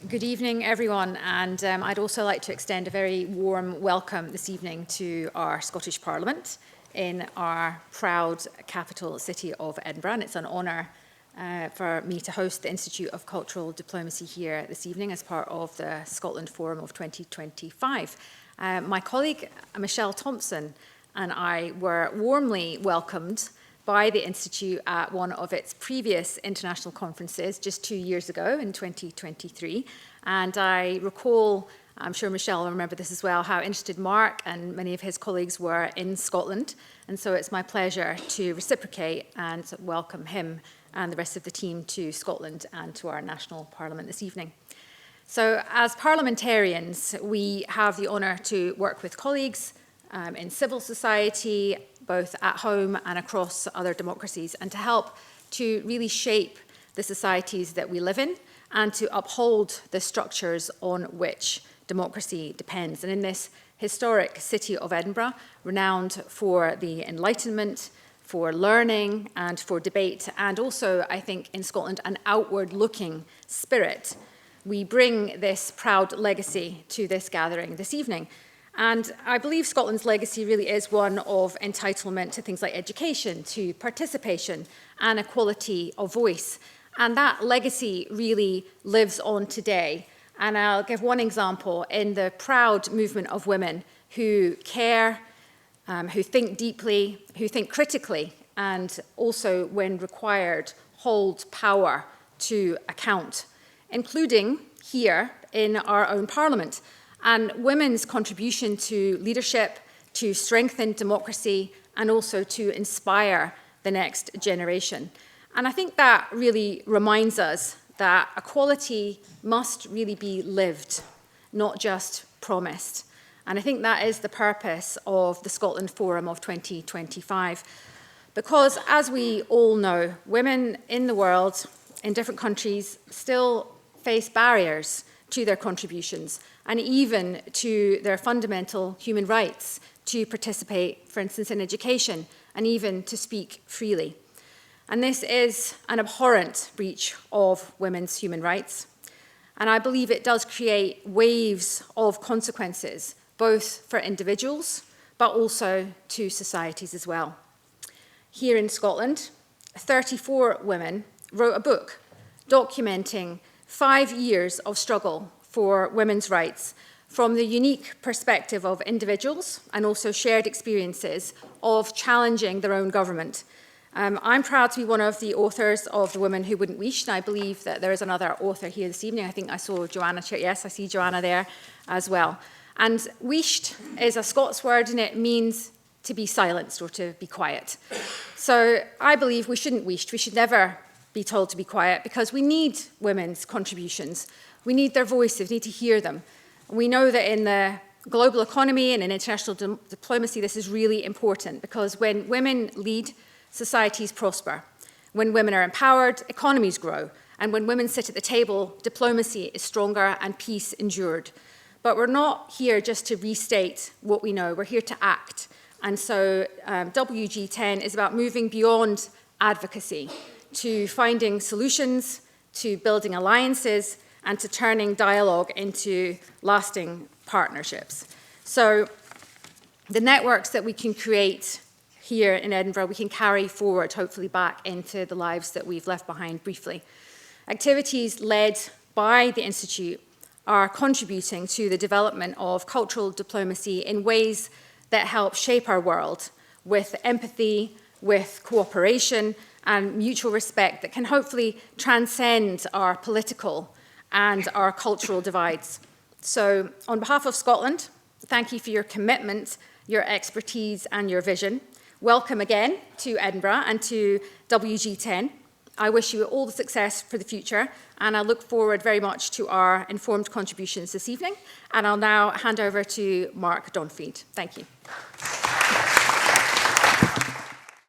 Good evening, everyone, and I'd also like to extend a very warm welcome this evening to our Scottish Parliament in our proud capital city of Edinburgh, and it's an honour for me to host the Institute of Cultural Diplomacy here this evening as part of the Scotland Forum of 2025. My colleague Michelle Thompson and I were warmly welcomed by the Institute at one of its previous international conferences just 2 years ago in 2023. And I recall, I'm sure Michelle will remember this as well, how interested Mark and many of his colleagues were in Scotland. And so it's my pleasure to reciprocate and welcome him and the rest of the team to Scotland and to our national parliament this evening. So as parliamentarians, we have the honour to work with colleagues in civil society, both at home and across other democracies, and to help to really shape the societies that we live in and to uphold the structures on which democracy depends. And in this historic city of Edinburgh, renowned for the Enlightenment, for learning and for debate, and also, I think, in Scotland, an outward-looking spirit, we bring this proud legacy to this gathering this evening. And I believe Scotland's legacy really is one of entitlement to things like education, to participation and equality of voice. And that legacy really lives on today. And I'll give one example in the proud movement of women who care, who think deeply, who think critically, and also, when required, hold power to account, including here in our own parliament. And women's contribution to leadership, to strengthen democracy, and also to inspire the next generation. And I think that really reminds us that equality must really be lived, not just promised. And I think that is the purpose of the Scotland Forum of 2025. Because, as we all know, women in the world, in different countries, still face barriers to their contributions and even to their fundamental human rights to participate, for instance, in education and even to speak freely. And this is an abhorrent breach of women's human rights. And I believe it does create waves of consequences, both for individuals, but also to societies as well. Here in Scotland, 34 women wrote a book documenting 5 years of struggle for women's rights from the unique perspective of individuals and also shared experiences of challenging their own government. I'm proud to be one of the authors of The Woman Who Wouldn't Wish, and I believe that there is another author here this evening. I think I saw Joanna. Yes, I see Joanna there as well. And wished is a Scots word, and it means to be silenced or to be quiet. So I believe we shouldn't wish. We should never be told to be quiet, because we need women's contributions. We need their voices, we need to hear them. We know that in the global economy and in international diplomacy, this is really important, because when women lead, societies prosper. When women are empowered, economies grow. And when women sit at the table, diplomacy is stronger and peace endured. But we're not here just to restate what we know, we're here to act. And so WG10 is about moving beyond advocacy to finding solutions, to building alliances, and to turning dialogue into lasting partnerships. So the networks that we can create here in Edinburgh, we can carry forward, hopefully back into the lives that we've left behind briefly. Activities led by the Institute are contributing to the development of cultural diplomacy in ways that help shape our world with empathy, with cooperation, and mutual respect that can hopefully transcend our political and our cultural divides. So, on behalf of Scotland, thank you for your commitment, your expertise, and your vision. Welcome again to Edinburgh and to WG10. I wish you all the success for the future, and I look forward very much to our informed contributions this evening. And I'll now hand over to Mark Donfried. Thank you.